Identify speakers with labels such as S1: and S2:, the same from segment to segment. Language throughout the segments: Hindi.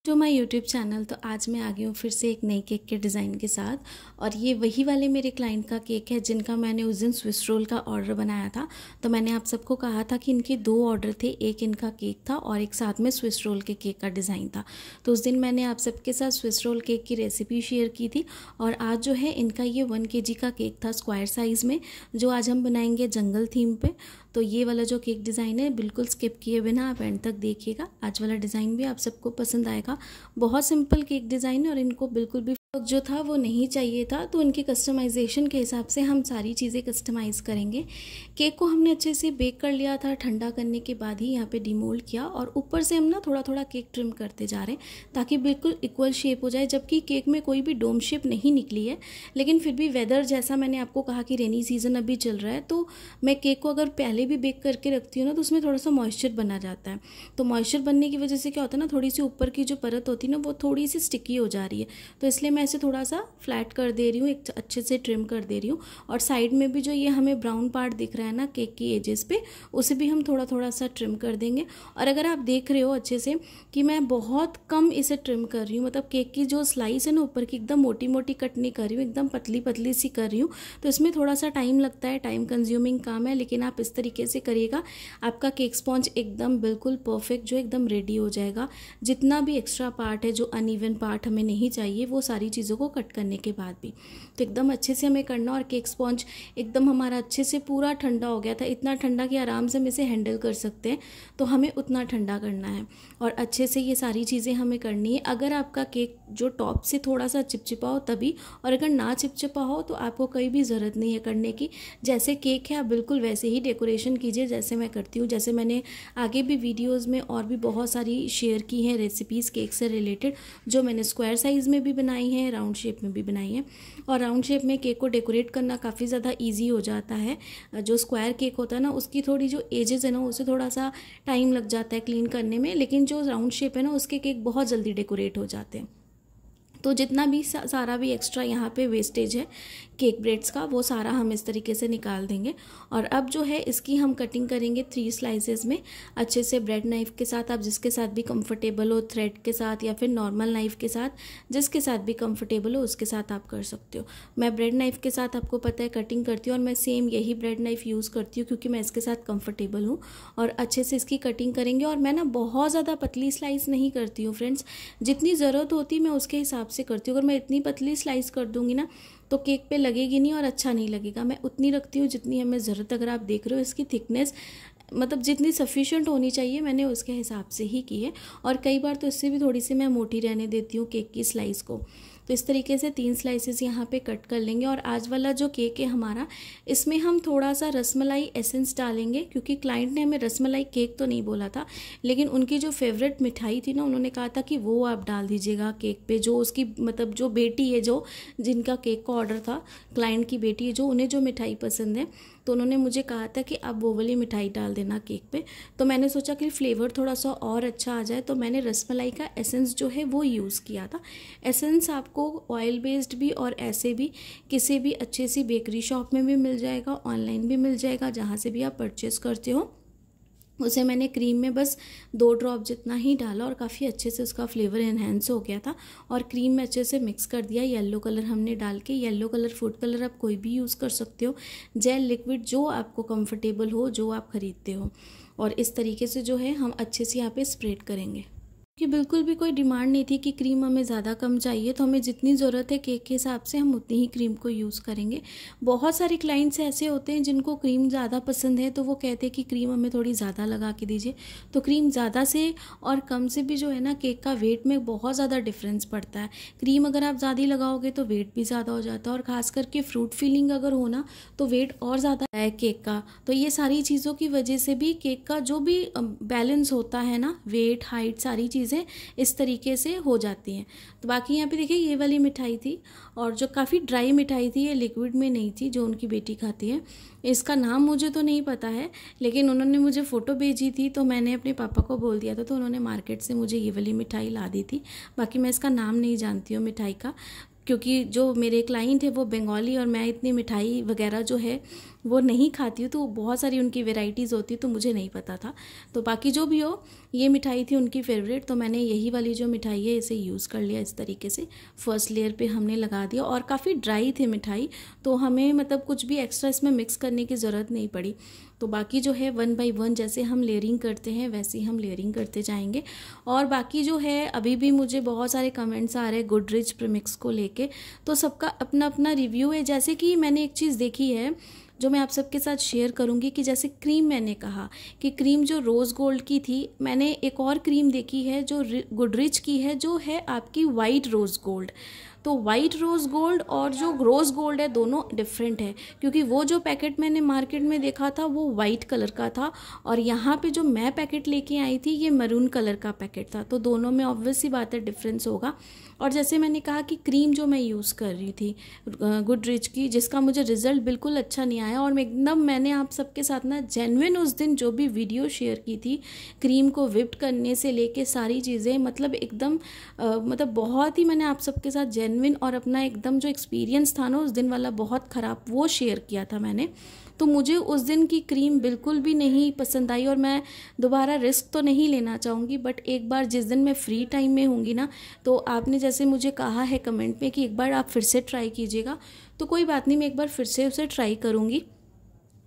S1: To my YouTube channel. तो आज मैं आ गई हूँ फिर से एक नई केक के डिज़ाइन के साथ। और ये वही वाले मेरे क्लाइंट का केक है जिनका मैंने उस दिन स्विस रोल का ऑर्डर बनाया था। तो मैंने आप सबको कहा था कि इनके दो ऑर्डर थे, एक इनका केक था और एक साथ में स्विस रोल के केक का डिज़ाइन था। तो उस दिन मैंने आप सबके साथ स्विस रोल केक की रेसिपी शेयर की थी। और आज जो है इनका ये 1 kg का केक था स्क्वायर साइज़ में, जो आज हम बनाएंगे जंगल थीम पे। तो ये वाला जो केक डिज़ाइन है बिल्कुल स्किप किए बिना आप एंड तक देखिएगा। आज वाला डिज़ाइन भी आप सबको पसंद आएगा। बहुत सिंपल केक डिज़ाइन है और इनको बिल्कुल भी जो था वो नहीं चाहिए था, तो उनके कस्टमाइजेशन के हिसाब से हम सारी चीज़ें कस्टमाइज़ करेंगे। केक को हमने अच्छे से बेक कर लिया था, ठंडा करने के बाद ही यहाँ पे डिमोल्ड किया और ऊपर से हम ना थोड़ा थोड़ा केक ट्रिम करते जा रहे हैं ताकि बिल्कुल इक्वल शेप हो जाए। जबकि केक में कोई भी डोम शेप नहीं निकली है, लेकिन फिर भी वेदर जैसा मैंने आपको कहा कि रेनी सीज़न अभी चल रहा है, तो मैं केक को अगर पहले भी बेक करके रखती हूँ ना तो उसमें थोड़ा सा मॉइस्चर बना जाता है। तो मॉइस्चर बनने की वजह से क्या होता है ना, थोड़ी सी ऊपर की जो परत होती है ना वो थोड़ी सी स्टिकी हो जा रही है। तो इसलिए मैं इसे थोड़ा सा फ्लैट कर दे रही हूँ, एक अच्छे से ट्रिम कर दे रही हूँ। और साइड में भी जो ये हमें ब्राउन पार्ट दिख रहा है ना केक की एजेस पे, उसे भी हम थोड़ा थोड़ा सा ट्रिम कर देंगे। और अगर आप देख रहे हो अच्छे से कि मैं बहुत कम इसे ट्रिम कर रही हूँ, मतलब केक की जो स्लाइस है ना ऊपर की एकदम मोटी मोटी कट नहीं कर रही हूँ, एकदम पतली पतली सी कर रही हूँ। तो इसमें थोड़ा सा टाइम लगता है, टाइम कंज्यूमिंग काम है, लेकिन आप इस तरीके से करिएगा, आपका केक स्पॉन्ज एकदम बिल्कुल परफेक्ट जो एकदम रेडी हो जाएगा। जितना भी एक्स्ट्रा पार्ट है, जो अनइवन पार्ट हमें नहीं चाहिए, वो सारी चीज़ों को कट करने के बाद भी तो एकदम अच्छे से हमें करना। और केक स्पॉन्ज एकदम हमारा अच्छे से पूरा ठंडा हो गया था, इतना ठंडा कि आराम से हम इसे हैंडल कर सकते हैं, तो हमें उतना ठंडा करना है और अच्छे से ये सारी चीज़ें हमें करनी है। अगर आपका केक जो टॉप से थोड़ा सा चिपचिपा हो तभी, और अगर ना चिपचिपा हो तो आपको कोई भी ज़रूरत नहीं है करने की। जैसे केक है आप बिल्कुल वैसे ही डेकोरेशन कीजिए जैसे मैं करती हूँ। जैसे मैंने आगे भी वीडियोज़ में और भी बहुत सारी शेयर की हैं रेसिपीज़ केक से रिलेटेड, जो मैंने स्क्वायर साइज़ में भी बनाई हैं, राउंड शेप में भी बनाई हैं। और राउंड शेप में केक को डेकोरेट करना काफ़ी ज़्यादा इजी हो जाता है। जो स्क्वायर केक होता है ना उसकी थोड़ी जो एजेस है ना उसे थोड़ा सा टाइम लग जाता है क्लीन करने में, लेकिन जो राउंड शेप है ना उसके केक बहुत जल्दी डेकोरेट हो जाते हैं। तो जितना भी सारा भी एक्स्ट्रा यहाँ पे वेस्टेज है केक ब्रेड्स का, वो सारा हम इस तरीके से निकाल देंगे। और अब जो है इसकी हम कटिंग करेंगे 3 स्लाइसेस में अच्छे से ब्रेड नाइफ़ के साथ। आप जिसके साथ भी कंफर्टेबल हो, थ्रेड के साथ या फिर नॉर्मल नाइफ़ के साथ, जिसके साथ भी कंफर्टेबल हो उसके साथ आप कर सकते हो। मैं ब्रेड नाइफ़ के साथ आपको पता है कटिंग करती हूँ और मैं सेम यही ब्रेड नाइफ़ यूज़ करती हूँ क्योंकि मैं इसके साथ कंफर्टेबल हूँ। और अच्छे से इसकी कटिंग करेंगे। और मैं ना बहुत ज़्यादा पतली स्लाइस नहीं करती हूँ फ्रेंड्स, जितनी ज़रूरत होती है मैं उसके हिसाब से करती हूँ। अगर मैं इतनी पतली स्लाइस कर दूँगी ना तो केक पे लगेगी नहीं और अच्छा नहीं लगेगा। मैं उतनी रखती हूँ जितनी हमें ज़रूरत। अगर आप देख रहे हो इसकी थिकनेस मतलब जितनी सफिशिएंट होनी चाहिए मैंने उसके हिसाब से ही की है। और कई बार तो इससे भी थोड़ी सी मैं मोटी रहने देती हूँ केक की स्लाइस को। तो इस तरीके से 3 स्लाइसेस यहाँ पे कट कर लेंगे। और आज वाला जो केक है हमारा, इसमें हम थोड़ा सा रसमलाई एसेंस डालेंगे, क्योंकि क्लाइंट ने हमें रसमलाई केक तो नहीं बोला था, लेकिन उनकी जो फेवरेट मिठाई थी ना उन्होंने कहा था कि वो आप डाल दीजिएगा केक पे। जो उसकी मतलब जो बेटी है, जो जिनका केक का ऑर्डर था, क्लाइंट की बेटी है, जो उन्हें जो मिठाई पसंद है, तो उन्होंने मुझे कहा था कि आप वो वाली मिठाई डाल देना केक पे। तो मैंने सोचा कि फ्लेवर थोड़ा सा और अच्छा आ जाए, तो मैंने रसमलाई का एसेंस जो है वो यूज़ किया था। एसेंस आपको ऑयल बेस्ड भी और ऐसे भी किसी भी अच्छी सी बेकरी शॉप में भी मिल जाएगा, ऑनलाइन भी मिल जाएगा, जहाँ से भी आप परचेज़ करते हो। उसे मैंने क्रीम में बस 2 ड्रॉप जितना ही डाला और काफ़ी अच्छे से उसका फ्लेवर एनहेंस हो गया था। और क्रीम में अच्छे से मिक्स कर दिया। येलो कलर हमने डाल के, येलो कलर फूड कलर आप कोई भी यूज़ कर सकते हो, जेल लिक्विड जो आपको कंफर्टेबल हो, जो आप ख़रीदते हो। और इस तरीके से जो है हम अच्छे से यहाँ पे स्प्रेड करेंगे। कि बिल्कुल भी कोई डिमांड नहीं थी कि क्रीम हमें ज़्यादा कम चाहिए, तो हमें जितनी ज़रूरत है केक के हिसाब से हम उतनी ही क्रीम को यूज़ करेंगे। बहुत सारे क्लाइंट्स ऐसे होते हैं जिनको क्रीम ज़्यादा पसंद है, तो वो कहते हैं कि क्रीम हमें थोड़ी ज़्यादा लगा के दीजिए। तो क्रीम ज़्यादा से और कम से भी जो है ना केक का वेट में बहुत ज़्यादा डिफरेंस पड़ता है। क्रीम अगर आप ज़्यादा लगाओगे तो वेट भी ज़्यादा हो जाता है, और ख़ास करके फ्रूट फीलिंग अगर हो ना तो वेट और ज़्यादा है केक का। तो ये सारी चीज़ों की वजह से भी केक का जो भी बैलेंस होता है ना, वेट, हाइट, सारी चीज़ें इस तरीके से हो जाती हैं। तो बाकी यहाँ पे देखिए ये वाली मिठाई थी, और जो काफ़ी ड्राई मिठाई थी, ये लिक्विड में नहीं थी, जो उनकी बेटी खाती है। इसका नाम मुझे तो नहीं पता है, लेकिन उन्होंने मुझे फ़ोटो भेजी थी तो मैंने अपने पापा को बोल दिया था, तो उन्होंने मार्केट से मुझे ये वाली मिठाई ला दी थी। बाकी मैं इसका नाम नहीं जानती हूँ मिठाई का, क्योंकि जो मेरे क्लाइंट है वो बंगाली, और मैं इतनी मिठाई वगैरह जो है वो नहीं खाती हूँ, तो बहुत सारी उनकी वेराइटीज़ होती, तो मुझे नहीं पता था। तो बाकी जो भी हो, ये मिठाई थी उनकी फेवरेट, तो मैंने यही वाली जो मिठाई है इसे यूज़ कर लिया इस तरीके से। फर्स्ट लेयर पे हमने लगा दिया, और काफ़ी ड्राई थी मिठाई, तो हमें मतलब कुछ भी एक्स्ट्रा इसमें मिक्स करने की ज़रूरत नहीं पड़ी। तो बाकी जो है 1 बाय 1 जैसे हम लेयरिंग करते हैं वैसे ही हम लेयरिंग करते जाएंगे। और बाकी जो है अभी भी मुझे बहुत सारे कमेंट्स आ रहे हैं गुडरिच प्रीमिक्स को लेके, तो सबका अपना अपना रिव्यू है। जैसे कि मैंने एक चीज़ देखी है जो मैं आप सबके साथ शेयर करूंगी, कि जैसे क्रीम, मैंने कहा कि क्रीम जो रोज़ गोल्ड की थी, मैंने एक और क्रीम देखी है जो गुडरिच की है, जो है आपकी वाइट रोज़ गोल्ड। तो वाइट रोज़ गोल्ड और जो रोज़ गोल्ड है दोनों डिफरेंट है, क्योंकि वो जो पैकेट मैंने मार्केट में देखा था वो वाइट कलर का था, और यहाँ पे जो मैं पैकेट लेके आई थी ये मरून कलर का पैकेट था। तो दोनों में ऑब्वियस सी बात है डिफरेंस होगा। और जैसे मैंने कहा कि क्रीम जो मैं यूज़ कर रही थी गुडरिच की, जिसका मुझे रिज़ल्ट बिल्कुल अच्छा नहीं आया, और मैंने आप सबके साथ ना जेन्युइन उस दिन जो भी वीडियो शेयर की थी, क्रीम को विप्ड करने से लेके सारी चीज़ें, मतलब एकदम मतलब बहुत ही मैंने आप सबके साथ जेन्युइन और अपना एकदम जो एक्सपीरियंस था ना उस दिन वाला बहुत ख़राब, वो शेयर किया था मैंने। तो मुझे उस दिन की क्रीम बिल्कुल भी नहीं पसंद आई, और मैं दोबारा रिस्क तो नहीं लेना चाहूँगी, बट एक बार जिस दिन मैं फ्री टाइम में होंगी ना, तो आपने जैसे मुझे कहा है कमेंट में कि एक बार आप फिर से ट्राई कीजिएगा, तो कोई बात नहीं, मैं एक बार फिर से उसे ट्राई करूँगी,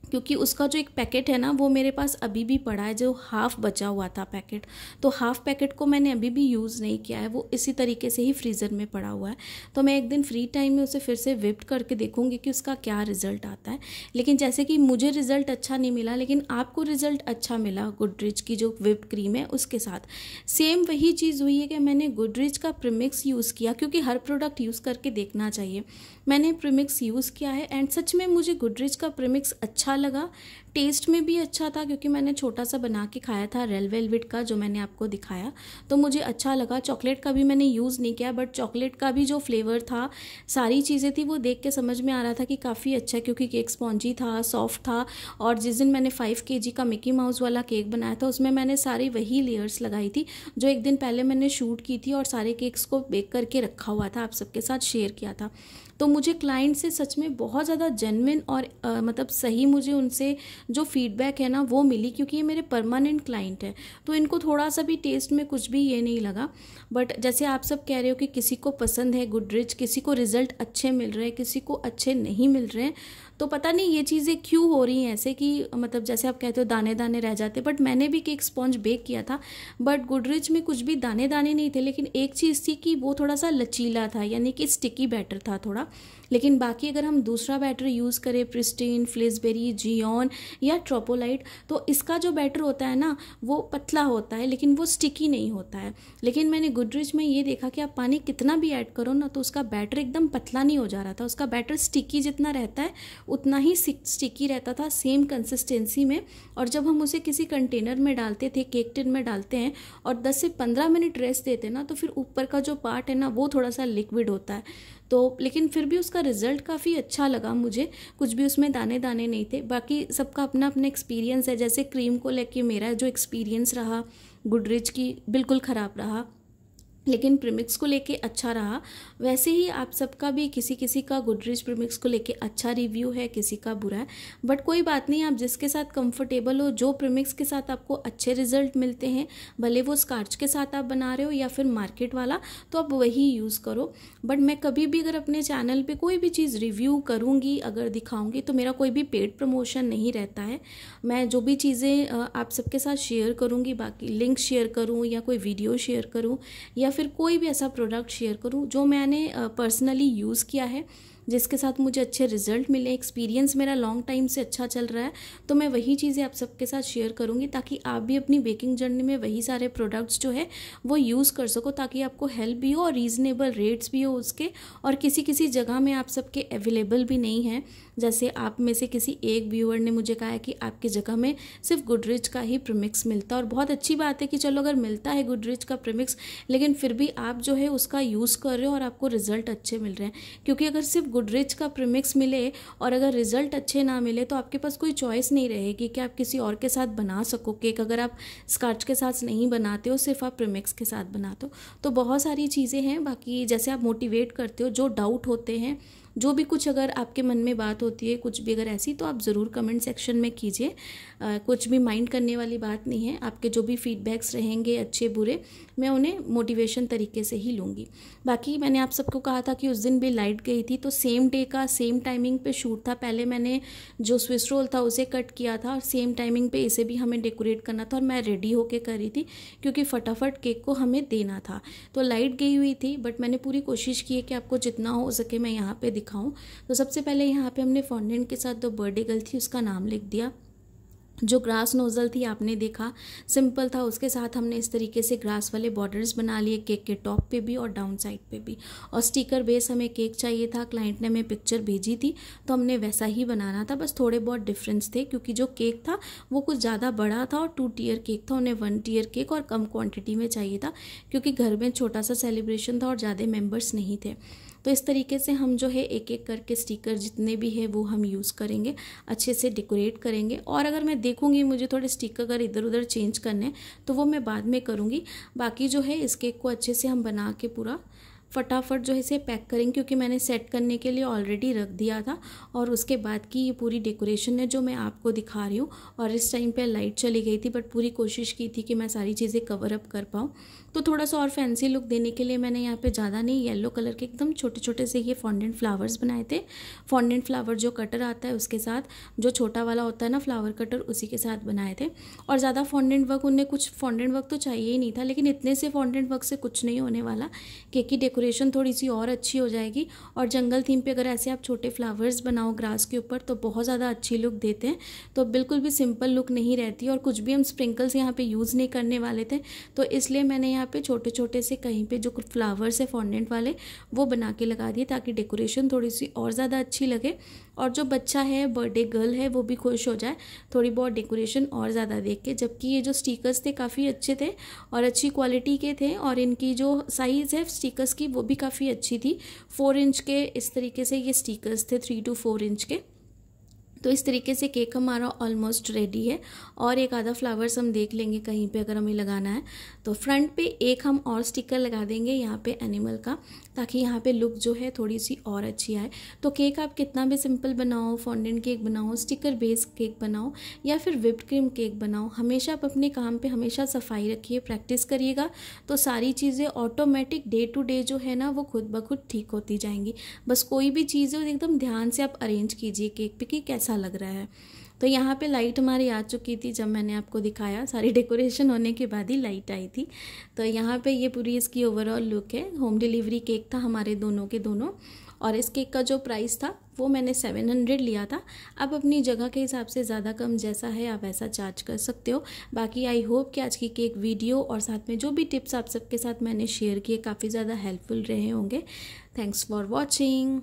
S1: क्योंकि उसका जो एक पैकेट है ना वो मेरे पास अभी भी पड़ा है, जो हाफ़ बचा हुआ था पैकेट, तो हाफ़ पैकेट को मैंने अभी भी यूज़ नहीं किया है, वो इसी तरीके से ही फ्रीज़र में पड़ा हुआ है। तो मैं एक दिन फ्री टाइम में उसे फिर से विप्ड करके देखूंगी कि उसका क्या रिज़ल्ट आता है। लेकिन जैसे कि मुझे रिज़ल्ट अच्छा नहीं मिला, लेकिन आपको रिज़ल्ट अच्छा मिला गुडरिच की जो विप्ड क्रीम है उसके साथ। सेम वही चीज़ हुई है कि मैंने गुडरिच का प्रीमिक्स यूज़ किया, क्योंकि हर प्रोडक्ट यूज़ करके देखना चाहिए। मैंने प्रीमिक्स यूज़ किया है, एंड सच में मुझे गुडरिच का प्रीमिक्स अच्छा लगा, टेस्ट में भी अच्छा था, क्योंकि मैंने छोटा सा बना के खाया था रेड वेलवेट का जो मैंने आपको दिखाया, तो मुझे अच्छा लगा। चॉकलेट का भी मैंने यूज़ नहीं किया, बट चॉकलेट का भी जो फ्लेवर था, सारी चीज़ें थी, वो देख के समझ में आ रहा था कि काफ़ी अच्छा है, क्योंकि केक स्पॉन्जी था, सॉफ्ट था। और जिस दिन मैंने 5 kg का मिकी माउस वाला केक बनाया था, उसमें मैंने सारी वही लेयर्स लगाई थी जो एक दिन पहले मैंने शूट की थी, और सारे केक्स को बेक करके रखा हुआ था, आप सबके साथ शेयर किया था। तो मुझे क्लाइंट से सच में बहुत ज़्यादा जेन्युइन और मतलब सही मुझे उनसे जो फीडबैक है ना वो मिली, क्योंकि ये मेरे परमानेंट क्लाइंट है, तो इनको थोड़ा सा भी टेस्ट में कुछ भी ये नहीं लगा। बट जैसे आप सब कह रहे हो कि किसी को पसंद है गुडरिच, किसी को रिज़ल्ट अच्छे मिल रहे हैं, किसी को अच्छे नहीं मिल रहे हैं, तो पता नहीं ये चीज़ें क्यों हो रही हैं ऐसे, कि मतलब जैसे आप कहते हो दाने दाने रह जाते। बट मैंने भी केक स्पॉन्ज बेक किया था, बट गुडरिच में कुछ भी दाने दाने नहीं थे, लेकिन एक चीज़ थी कि वो थोड़ा सा लचीला था, यानी कि स्टिकी बैटर था थोड़ा। लेकिन बाकी अगर हम दूसरा बैटर यूज़ करें, प्रिस्टीन, फ्लिसबेरी, जियोन या ट्रोपोलाइट, तो इसका जो बैटर होता है ना वो पतला होता है, लेकिन वो स्टिकी नहीं होता है। लेकिन मैंने गुडरिच में ये देखा कि आप पानी कितना भी ऐड करो ना, तो उसका बैटर एकदम पतला नहीं हो जा रहा था, उसका बैटर स्टिकी जितना रहता है उतना ही स्टिकी रहता था, सेम कंसिस्टेंसी में। और जब हम उसे किसी कंटेनर में डालते थे, केक टिन में डालते हैं, और 10 से 15 मिनट रेस्ट देते हैं ना, तो फिर ऊपर का जो पार्ट है ना वो थोड़ा सा लिक्विड होता है। तो लेकिन फिर भी उसका रिज़ल्ट काफ़ी अच्छा लगा मुझे, कुछ भी उसमें दाने दाने नहीं थे। बाकी सबका अपना अपना एक्सपीरियंस है, जैसे क्रीम को लेके मेरा जो एक्सपीरियंस रहा गुडरिच की बिल्कुल ख़राब रहा, लेकिन प्रीमिक्स को लेके अच्छा रहा। वैसे ही आप सबका भी किसी किसी का गुडरिच प्रीमिक्स को लेके अच्छा रिव्यू है, किसी का बुरा है, बट कोई बात नहीं, आप जिसके साथ कंफर्टेबल हो, जो प्रीमिक्स के साथ आपको अच्छे रिजल्ट मिलते हैं, भले वो स्कार्च के साथ आप बना रहे हो या फिर मार्केट वाला, तो आप वही यूज़ करो। बट मैं कभी भी अगर अपने चैनल पर कोई भी चीज़ रिव्यू करूँगी, अगर दिखाऊँगी, तो मेरा कोई भी पेड प्रमोशन नहीं रहता है। मैं जो भी चीज़ें आप सबके साथ शेयर करूँगी, बाकी लिंक शेयर करूँ या कोई वीडियो शेयर करूँ या फिर कोई भी ऐसा प्रोडक्ट शेयर करूं जो मैंने पर्सनली यूज़ किया है, जिसके साथ मुझे अच्छे रिजल्ट मिले, एक्सपीरियंस मेरा लॉन्ग टाइम से अच्छा चल रहा है, तो मैं वही चीज़ें आप सबके साथ शेयर करूंगी, ताकि आप भी अपनी बेकिंग जर्नी में वही सारे प्रोडक्ट्स जो है वो यूज़ कर सको, ताकि आपको हेल्प भी हो और रीज़नेबल रेट्स भी हो उसके, और किसी किसी जगह में आप सबके अवेलेबल भी नहीं है। जैसे आप में से किसी एक व्यूअर ने मुझे कहा है कि आपकी जगह में सिर्फ गुडरिच का ही प्रीमिक्स मिलता है, और बहुत अच्छी बात है कि चलो अगर मिलता है गुडरिच का प्रीमिक्स, लेकिन फिर भी आप जो है उसका यूज़ कर रहे हो और आपको रिजल्ट अच्छे मिल रहे हैं। क्योंकि अगर सिर्फ गुडरिच का प्रीमिक्स मिले और अगर रिजल्ट अच्छे ना मिले, तो आपके पास कोई चॉइस नहीं रहेगी कि आप किसी और के साथ बना सको केक। अगर आप स्कार्च के साथ नहीं बनाते हो, सिर्फ आप प्रीमिक्स के साथ बनाते हो, तो बहुत सारी चीज़ें हैं। बाकी जैसे आप मोटिवेट करते हो, जो डाउट होते हैं, जो भी कुछ अगर आपके मन में बात होती है कुछ भी अगर ऐसी, तो आप ज़रूर कमेंट सेक्शन में कीजिए। कुछ भी माइंड करने वाली बात नहीं है। आपके जो भी फीडबैक्स रहेंगे अच्छे बुरे, मैं उन्हें मोटिवेशन तरीके से ही लूँगी। बाकी मैंने आप सबको कहा था कि उस दिन भी लाइट गई थी, तो सेम डे का सेम टाइमिंग पे शूट था। पहले मैंने जो स्विस रोल था उसे कट किया था और सेम टाइमिंग पे इसे भी हमें डेकोरेट करना था, और मैं रेडी होके कर रही थी क्योंकि फटाफट केक को हमें देना था। तो लाइट गई हुई थी, बट मैंने पूरी कोशिश की है कि आपको जितना हो सके मैं यहाँ पे दिखाऊं। तो सबसे पहले यहाँ पे हमने फॉन्डेंट के साथ जो बर्थडे गर्ल थी उसका नाम लिख दिया। जो ग्रास नोज़ल थी आपने देखा सिंपल था, उसके साथ हमने इस तरीके से ग्रास वाले बॉर्डर्स बना लिए केक के टॉप पे भी और डाउन साइड पे भी। और स्टिकर बेस हमें केक चाहिए था, क्लाइंट ने हमें पिक्चर भेजी थी तो हमने वैसा ही बनाना था, बस थोड़े बहुत डिफरेंस थे क्योंकि जो केक था वो कुछ ज़्यादा बड़ा था और 2 टियर केक था, उन्हें 1 टियर केक और कम क्वान्टिटी में चाहिए था क्योंकि घर में छोटा सा सेलिब्रेशन था और ज़्यादा मेम्बर्स नहीं थे। तो इस तरीके से हम जो है एक एक करके स्टिकर जितने भी है वो हम यूज़ करेंगे, अच्छे से डेकोरेट करेंगे। और अगर मैं देखूंगी मुझे थोड़े स्टिकर अगर इधर उधर चेंज करने तो वो मैं बाद में करूँगी। बाकी जो है इस केक को अच्छे से हम बना के पूरा फटाफट जो है इसे पैक करेंगे क्योंकि मैंने सेट करने के लिए ऑलरेडी रख दिया था। और उसके बाद की ये पूरी डेकोरेशन है जो मैं आपको दिखा रही हूँ। और इस टाइम पे लाइट चली गई थी, बट पूरी कोशिश की थी कि मैं सारी चीज़ें कवर अप कर पाऊँ। तो थोड़ा सा और फैंसी लुक देने के लिए मैंने यहाँ पे ज़्यादा नहीं, येलो कलर के एकदम छोटे छोटे से ये फॉन्डेंट फ्लावर्स बनाए थे। फॉन्डेंट फ्लावर जो कटर आता है उसके साथ, जो छोटा वाला होता है ना फ्लावर कटर, उसी के साथ बनाए थे। और ज़्यादा फॉन्डेंट वर्क, उन्हें कुछ फॉन्डेंट वर्क तो चाहिए ही नहीं था, लेकिन इतने से फॉन्डेंट वर्क से कुछ नहीं होने वाला। केक की डेकोरेशन थोड़ी सी और अच्छी हो जाएगी। और जंगल थीम पे अगर ऐसे आप छोटे फ्लावर्स बनाओ ग्रास के ऊपर तो बहुत ज़्यादा अच्छी लुक देते हैं। तो बिल्कुल भी सिंपल लुक नहीं रहती। और कुछ भी हम स्प्रिंकल्स यहाँ पे यूज़ नहीं करने वाले थे, तो इसलिए मैंने यहाँ पे छोटे छोटे से कहीं पे जो फ्लावर्स है फॉन्डेंट वाले वो बना के लगा दिए ताकि डेकोरेशन थोड़ी सी और ज़्यादा अच्छी लगे। और जो बच्चा है, बर्थडे गर्ल है, वो भी खुश हो जाए थोड़ी बहुत डेकोरेशन और ज़्यादा देख के। जबकि ये जो स्टिकर्स थे काफ़ी अच्छे थे और अच्छी क्वालिटी के थे, और इनकी जो साइज़ है स्टिकर्स की वो भी काफ़ी अच्छी थी। 4 इंच के इस तरीके से ये स्टिकर्स थे, 3 to 4 इंच के। तो इस तरीके से केक हमारा ऑलमोस्ट रेडी है। और एक आधा फ्लावर्स हम देख लेंगे कहीं पे अगर हमें लगाना है तो फ्रंट पे एक हम और स्टिकर लगा देंगे यहाँ पे एनिमल का, ताकि यहाँ पे लुक जो है थोड़ी सी और अच्छी आए। तो केक आप कितना भी सिंपल बनाओ, फॉन्डेंट केक बनाओ, स्टिकर बेस्ड केक बनाओ या फिर व्हिप्ड क्रीम केक बनाओ, हमेशा आप अपने काम पे हमेशा सफाई रखिए, प्रैक्टिस करिएगा तो सारी चीज़ें ऑटोमेटिक डे टू डे जो है ना वो खुद ब खुद ठीक होती जाएंगी। बस कोई भी चीज़ हो एकदम ध्यान से आप अरेंज कीजिए केक पे कि कैसा लग रहा है। तो यहाँ पे लाइट हमारी आ चुकी थी जब मैंने आपको दिखाया, सारी डेकोरेशन होने के बाद ही लाइट आई थी। तो यहाँ पे ये पूरी इसकी ओवरऑल लुक है। होम डिलीवरी केक था हमारे दोनों के दोनों। और इस केक का जो प्राइस था वो मैंने 700 लिया था। आप अपनी जगह के हिसाब से ज़्यादा कम जैसा है आप ऐसा चार्ज कर सकते हो। बाकी आई होप कि आज की केक वीडियो और साथ में जो भी टिप्स आप सबके साथ मैंने शेयर किए काफ़ी ज़्यादा हेल्पफुल रहे होंगे। Thanks for watching.